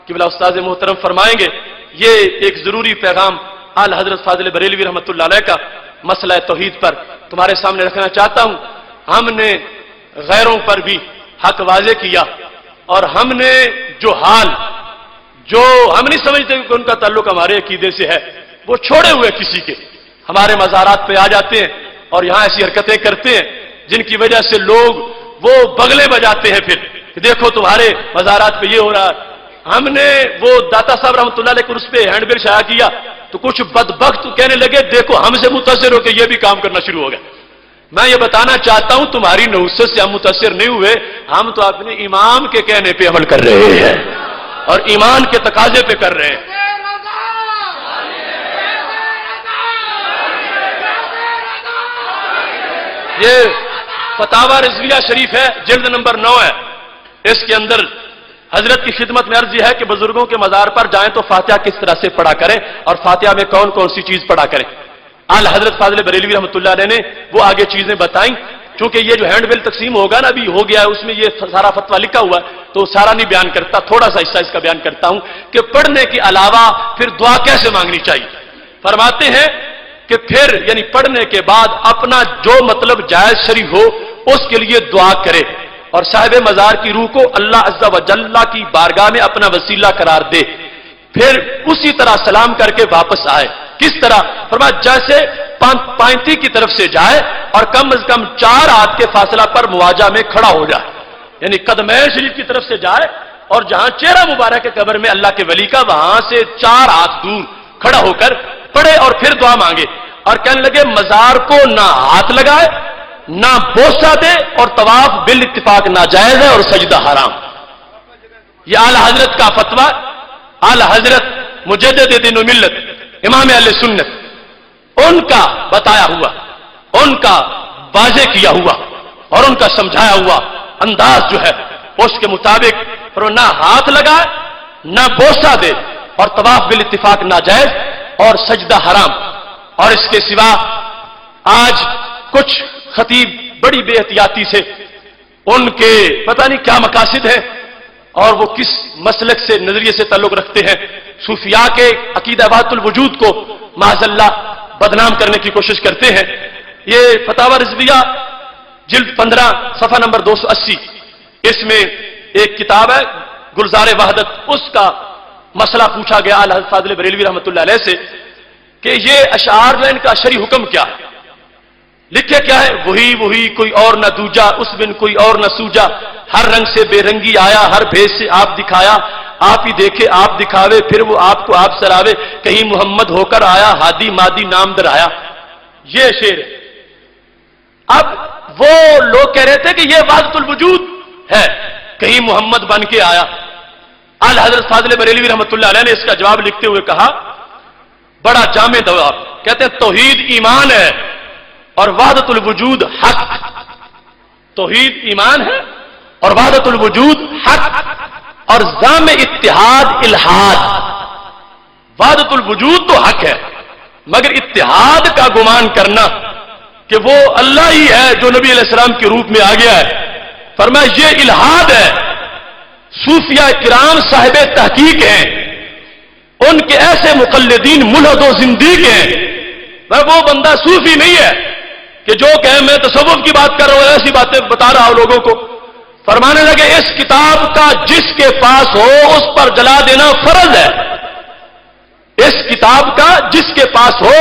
قبلہ استاذ محترم فرمائیں گے، یہ ایک ضروری پیغام اعلی حضرت فاضل بریلوی رحمۃ اللہ علیہ کا مسئلہ توحید پر تمہارے سامنے رکھنا چاہتا ہوں۔ ہم نے غیروں پر بھی حق واضح کیا، اور ہم نے جو ہم نہیں سمجھتے کہ ان کا تعلق ہمارے عقیدے سے ہے، وہ چھوڑے ہوئے کسی کے ہمارے مزارات پہ آ جاتے ہیں اور یہاں ایسی حرکتیں کرتے ہیں جن کی وجہ سے لوگ وہ بغلے بجاتے ہیں پھر کہ دیکھو تمہارے مزارات پہ یہ ہو رہا ہے۔ ہم نے وہ داتا صاحب رحمۃ اللہ علیہ کو اس پہ ہینڈ بل شائع کیا تو کچھ بدبخت کہنے لگے دیکھو ہم سے متاثر ہو کے یہ بھی کام کرنا شروع ہو گیا۔ میں یہ بتانا چاہتا ہوں تمہاری نحوست سے ہم متاثر نہیں ہوئے، ہم تو اپنے امام کے کہنے پہ عمل کر رہے ہیں اور ایمان کے تقاضے پہ کر رہے ہیں۔ یہ فتاوی رضویہ شریف ہے، جلد نمبر 9 ہے، اس کے اندر حضرت کی خدمت میں عرض یہ ہے کہ بزرگوں کے مزار پر جائیں تو فاتحہ کس طرح سے پڑھا کریں اور فاتحہ میں کون کون سی چیز پڑھا کریں۔ اعلی حضرت فاضل بریلوی رحمۃ اللہ علیہ نے وہ آگے چیزیں بتائیں، چونکہ یہ جو ہینڈ بل تقسیم ہوگا نا ابھی ہو گیا ہے، اس میں یہ سارا فتویٰ لکھا ہوا ہے تو سارا نہیں بیان کرتا، تھوڑا سا حصہ اس کا بیان کرتا ہوں کہ پڑھنے کے علاوہ پھر دعا کیسے مانگنی چاہیے۔ فرماتے ہیں کہ پھر یعنی پڑھنے کے بعد اپنا جو مطلب جائز شرعی ہو اس کے لیے دعا کرے اور صاحب مزار کی روح کو اللہ عز و جل کی بارگاہ میں اپنا وسیلہ قرار دے، پھر اسی طرح سلام کر کے واپس آئے۔ کس طرح؟ فرمایا جیسے پائنتی کی طرف سے جائے اور کم از کم 4 ہاتھ کے فاصلہ پر مواجہ میں کھڑا ہو جائے، یعنی قدمین شریف کی طرف سے جائے اور جہاں چہرہ مبارک کے قبر میں اللہ کے ولی کا وہاں سے 4 ہاتھ دور کھڑا ہو کر پڑھے اور پھر دعا مانگے اور کہنے لگے مزار کو نہ ہاتھ لگائے نہ بوسہ دے اور طواف بالاتفاق ناجائز ہے اور سجدہ حرام۔ یہ اعلی حضرت کا فتویٰ، اعلی حضرت مجدد دین و ملت امام اہل سنت ان کا بتایا ہوا، ان کا واضح کیا ہوا اور ان کا سمجھایا ہوا انداز جو ہے اس کے مطابق نہ ہاتھ لگائے نہ بوسہ دے اور طواف بالاتفاق ناجائز اور سجدہ حرام۔ اور اس کے سوا آج کچھ خطیب بڑی بے احتیاطی سے ان کے پتہ نہیں کیا مقاصد ہیں اور وہ کس مسلک سے نظریے سے تعلق رکھتے ہیں، صوفیاء کے عقیدہ وحدت الوجود کو معاذ اللہ بدنام کرنے کی کوشش کرتے ہیں۔ یہ فتاوی رضویہ جلد 15 صفحہ نمبر 280، اس میں ایک کتاب ہے گلزار وحدت، اس کا مسئلہ پوچھا گیا اعلی حضرت فاضل بریلوی رحمۃ اللہ علیہ سے کہ یہ اشعار جو ان کا شرعی حکم کیا ہے، لکھے کیا ہے؟ وہی کوئی اور نہ دوجا، اس بن کوئی اور نہ سوجا، ہر رنگ سے بے رنگی آیا، ہر بھیس سے آپ دکھایا، آپ ہی دیکھے آپ دکھاوے، پھر وہ آپ کو آپ سراوے، کہیں محمد ہو کر آیا، ہادی مادی نام درایا۔ یہ شعر ہے۔ اب وہ لوگ کہہ رہے تھے کہ یہ وحدت الوجود ہے، کہیں محمد بن کے آیا۔ اعلی حضرت فاضل بریلوی رحمۃ اللہ علیہ نے اس کا جواب لکھتے ہوئے کہا، بڑا جامع جواب، کہتے ہیں توحید ایمان ہے اور وحدت الوجود حق۔ توحید ایمان ہے اور وحدت الوجود حق، اور ضام اتحاد الہاد۔ وحدت الوجود تو حق ہے مگر اتحاد کا گمان کرنا کہ وہ اللہ ہی ہے جو نبی علیہ السلام کے روپ میں آ گیا ہے، فرمایا یہ الہاد ہے۔ صوفیاء کرام صاحب تحقیق ہیں، ان کے ایسے مقلدین ملحد و زندیق ہیں، وہ بندہ صوفی نہیں ہے کہ جو کہے میں تصوف کی بات کر رہا ہوں ایسی باتیں بتا رہا ہوں لوگوں کو۔ فرمانے لگے اس کتاب کا جس کے پاس ہو اس پر جلا دینا فرض ہے، اس کتاب کا جس کے پاس ہو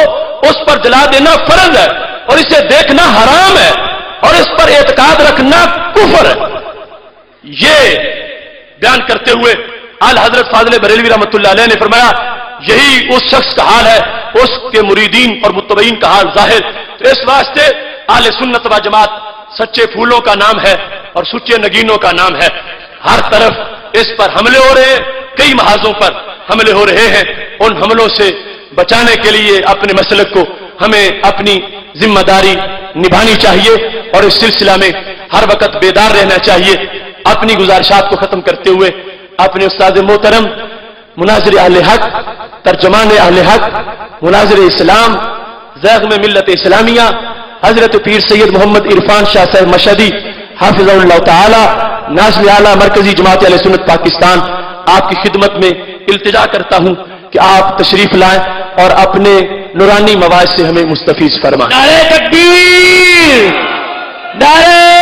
اس پر جلا دینا فرض ہے اور اسے دیکھنا حرام ہے اور اس پر اعتقاد رکھنا کفر ہے۔ یہ بیان کرتے ہوئے اعلی حضرت فاضل بریلوی رحمۃ اللہ علیہ نے فرمایا یہی اس شخص کا حال ہے، اس کے مریدین اور متبعین کا حال ظاہر۔ تو اس واسطے اہل سنت و جماعت سچے پھولوں کا نام ہے اور سچے نگینوں کا نام ہے۔ ہر طرف اس پر حملے ہو رہے ہیں، کئی محاذوں پر حملے ہو رہے ہیں۔ ان حملوں سے بچانے کے لیے اپنے مسلک کو ہمیں اپنی ذمہ داری نبھانی چاہیے اور اس سلسلہ میں ہر وقت بیدار رہنا چاہیے۔ اپنی گزارشات کو ختم کرتے ہوئے اپنے استاد محترم مناظر اہل حق، ترجمان اہل حق، مناظر اسلام، زیغم ملت اسلامیہ حضرت پیر سید محمد عرفان شاہ صاحب مشہدی حافظ اللہ تعالی، ناظم اعلیٰ مرکزی جماعت اہل سنت پاکستان، آپ کی خدمت میں التجا کرتا ہوں کہ آپ تشریف لائیں اور اپنے نورانی مواعظ سے ہمیں مستفیض فرمائیں۔ نعرہ تکبیر، نعرہ